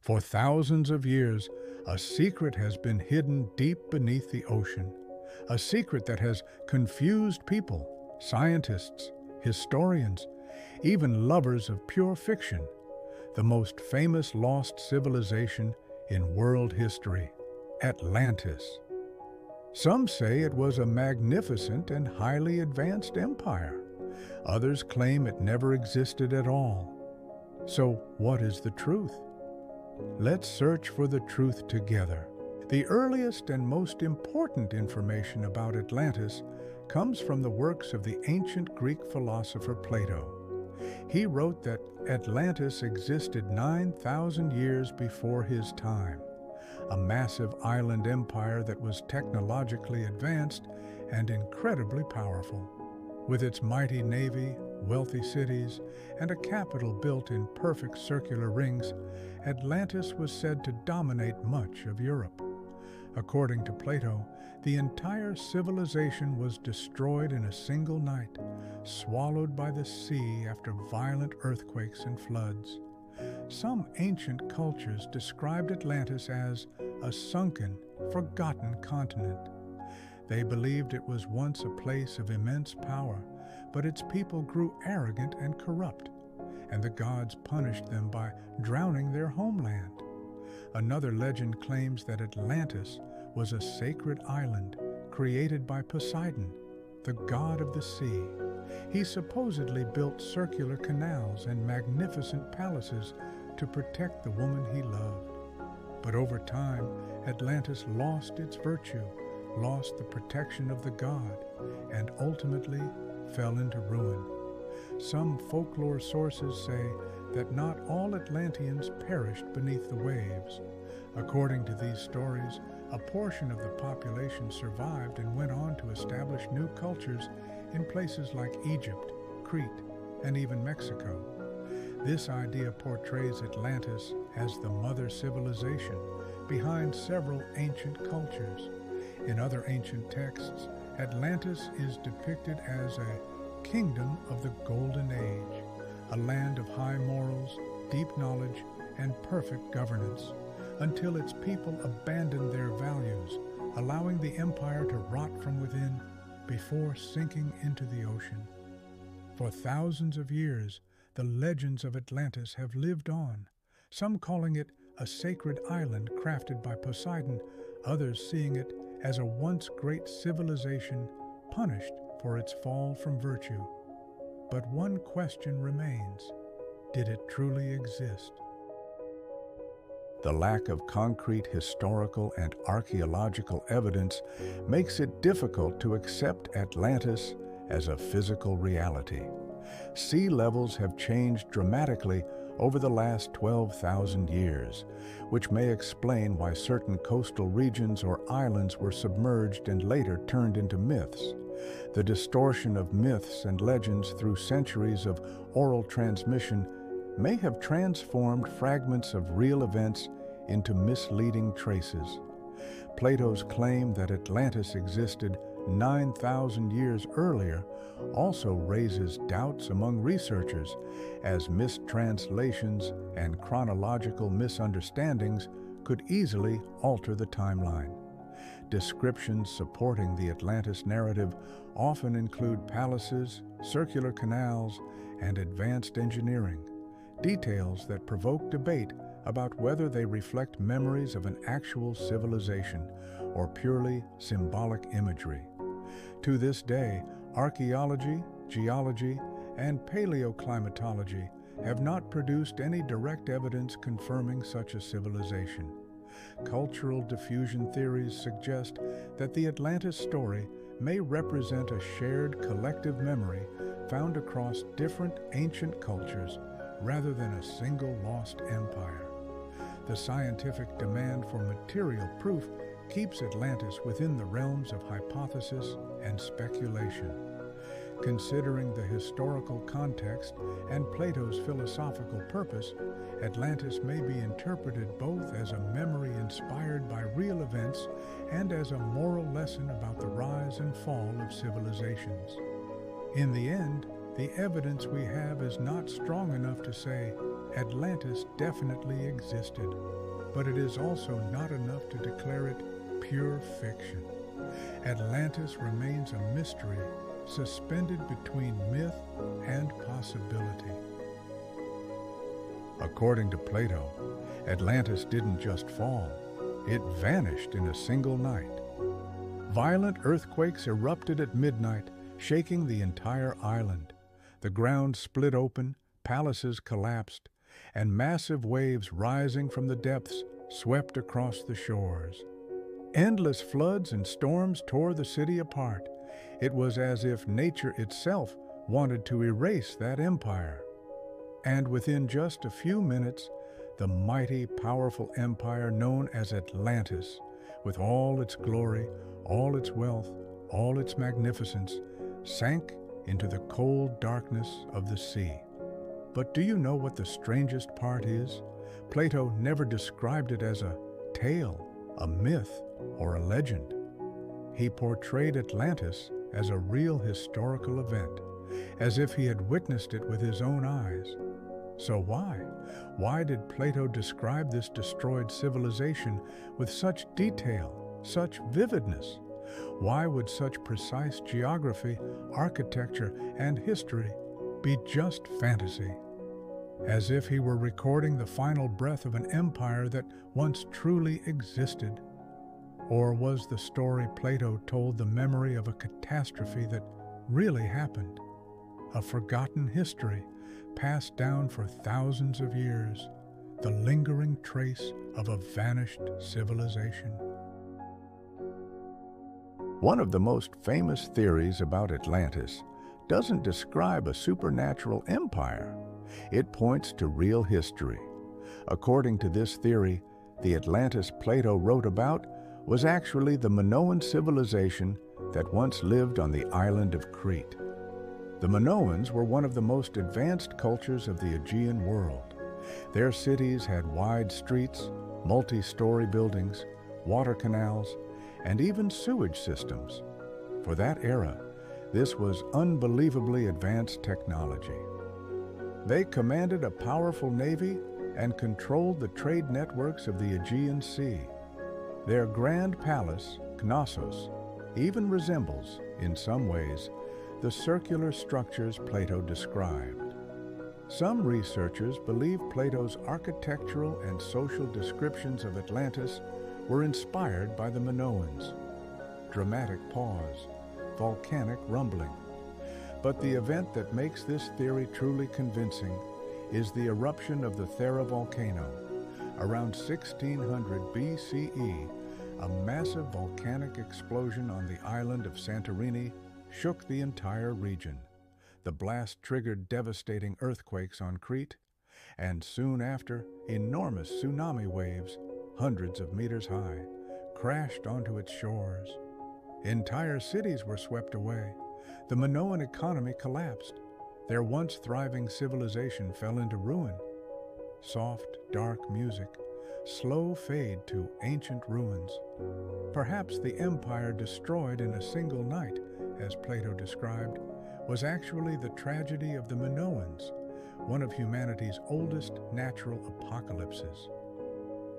For thousands of years, a secret has been hidden deep beneath the ocean, a secret that has confused people, scientists, historians, even lovers of pure fiction, the most famous lost civilization in world history, Atlantis. Some say it was a magnificent and highly advanced empire. Others claim it never existed at all. So, what is the truth? Let's search for the truth together. The earliest and most important information about Atlantis comes from the works of the ancient Greek philosopher Plato. He wrote that Atlantis existed 9,000 years before his time, a massive island empire that was technologically advanced and incredibly powerful. With its mighty navy, wealthy cities, and a capital built in perfect circular rings, Atlantis was said to dominate much of Europe. According to Plato, the entire civilization was destroyed in a single night, swallowed by the sea after violent earthquakes and floods. Some ancient cultures described Atlantis as a sunken, forgotten continent. They believed it was once a place of immense power, but its people grew arrogant and corrupt, and the gods punished them by drowning their homeland. Another legend claims that Atlantis was a sacred island created by Poseidon, the god of the sea. He supposedly built circular canals and magnificent palaces to protect the woman he loved. But over time, Atlantis lost its virtue, lost the protection of the god, and ultimately fell into ruin. Some folklore sources say that not all Atlanteans perished beneath the waves. According to these stories, a portion of the population survived and went on to establish new cultures in places like Egypt, Crete, and even Mexico. This idea portrays Atlantis as the mother civilization behind several ancient cultures. In other ancient texts, Atlantis is depicted as a kingdom of the Golden Age, a land of high morals, deep knowledge, and perfect governance, until its people abandoned their values, allowing the empire to rot from within before sinking into the ocean. For thousands of years, the legends of Atlantis have lived on, some calling it a sacred island crafted by Poseidon, others seeing it as a once great civilization punished for its fall from virtue. But one question remains: did it truly exist? The lack of concrete historical and archaeological evidence makes it difficult to accept Atlantis as a physical reality. Sea levels have changed dramatically over the last 12,000 years, which may explain why certain coastal regions or islands were submerged and later turned into myths. The distortion of myths and legends through centuries of oral transmission may have transformed fragments of real events into misleading traces. Plato's claim that Atlantis existed 9,000 years earlier also raises doubts among researchers, as mistranslations and chronological misunderstandings could easily alter the timeline. Descriptions supporting the Atlantis narrative often include palaces, circular canals, and advanced engineering, details that provoke debate about whether they reflect memories of an actual civilization or purely symbolic imagery. To this day, archaeology, geology, and paleoclimatology have not produced any direct evidence confirming such a civilization. Cultural diffusion theories suggest that the Atlantis story may represent a shared collective memory found across different ancient cultures rather than a single lost empire. The scientific demand for material proof keeps Atlantis within the realms of hypothesis and speculation. Considering the historical context and Plato's philosophical purpose, Atlantis may be interpreted both as a memory inspired by real events and as a moral lesson about the rise and fall of civilizations. In the end, the evidence we have is not strong enough to say Atlantis definitely existed, but it is also not enough to declare it pure fiction. Atlantis remains a mystery suspended between myth and possibility. According to Plato, Atlantis didn't just fall, it vanished in a single night. Violent earthquakes erupted at midnight, shaking the entire island. The ground split open, palaces collapsed, and massive waves rising from the depths swept across the shores. Endless floods and storms tore the city apart. It was as if nature itself wanted to erase that empire. And within just a few minutes, the mighty, powerful empire known as Atlantis, with all its glory, all its wealth, all its magnificence, sank into the cold darkness of the sea. But do you know what the strangest part is? Plato never described it as a tale, a myth, or a legend. He portrayed Atlantis as a real historical event, as if he had witnessed it with his own eyes. So why? Why did Plato describe this destroyed civilization with such detail, such vividness? Why would such precise geography, architecture, and history be just fantasy? As if he were recording the final breath of an empire that once truly existed. Or was the story Plato told the memory of a catastrophe that really happened? A forgotten history passed down for thousands of years, the lingering trace of a vanished civilization. One of the most famous theories about Atlantis doesn't describe a supernatural empire. It points to real history. According to this theory, the Atlantis Plato wrote about was actually the Minoan civilization that once lived on the island of Crete. The Minoans were one of the most advanced cultures of the Aegean world. Their cities had wide streets, multi-story buildings, water canals, and even sewage systems. For that era, this was unbelievably advanced technology. They commanded a powerful navy and controlled the trade networks of the Aegean Sea. Their grand palace, Knossos, even resembles, in some ways, the circular structures Plato described. Some researchers believe Plato's architectural and social descriptions of Atlantis were inspired by the Minoans. Dramatic pause, volcanic rumbling. But the event that makes this theory truly convincing is the eruption of the Thera volcano. Around 1600 BCE, a massive volcanic explosion on the island of Santorini shook the entire region. The blast triggered devastating earthquakes on Crete, and soon after, enormous tsunami waves, hundreds of meters high, crashed onto its shores. Entire cities were swept away. The Minoan economy collapsed. Their once thriving civilization fell into ruin. Soft, dark music, slow fade to ancient ruins. Perhaps the empire destroyed in a single night, as Plato described, was actually the tragedy of the Minoans, one of humanity's oldest natural apocalypses.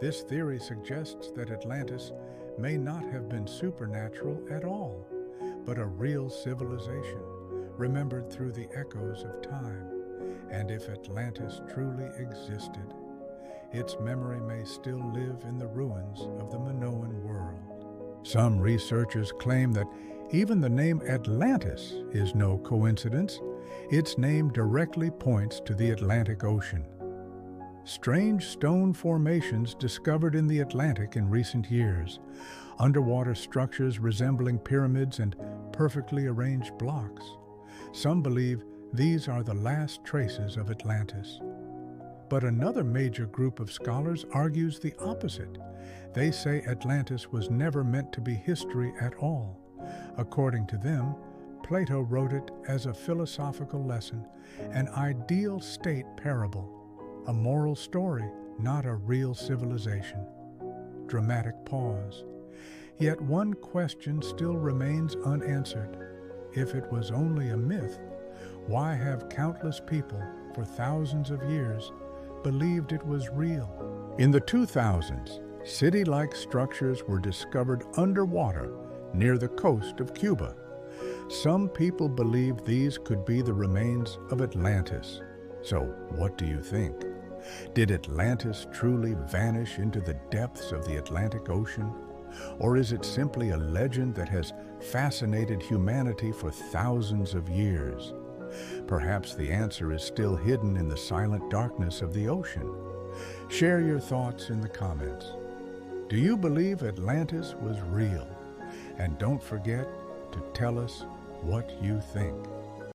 This theory suggests that Atlantis may not have been supernatural at all, but a real civilization, remembered through the echoes of time. And if Atlantis truly existed, its memory may still live in the ruins of the Minoan world. Some researchers claim that even the name Atlantis is no coincidence. Its name directly points to the Atlantic Ocean. Strange stone formations discovered in the Atlantic in recent years, underwater structures resembling pyramids and perfectly arranged blocks. Some believe these are the last traces of Atlantis. But another major group of scholars argues the opposite. They say Atlantis was never meant to be history at all. According to them, Plato wrote it as a philosophical lesson, an ideal state parable, a moral story, not a real civilization. Dramatic pause. Yet one question still remains unanswered. If it was only a myth, why have countless people, for thousands of years, believed it was real. In the 2000s, city-like structures were discovered underwater near the coast of Cuba. Some people believe these could be the remains of Atlantis. So, what do you think? Did Atlantis truly vanish into the depths of the Atlantic Ocean? Or is it simply a legend that has fascinated humanity for thousands of years? Perhaps the answer is still hidden in the silent darkness of the ocean. Share your thoughts in the comments. Do you believe Atlantis was real? And don't forget to tell us what you think.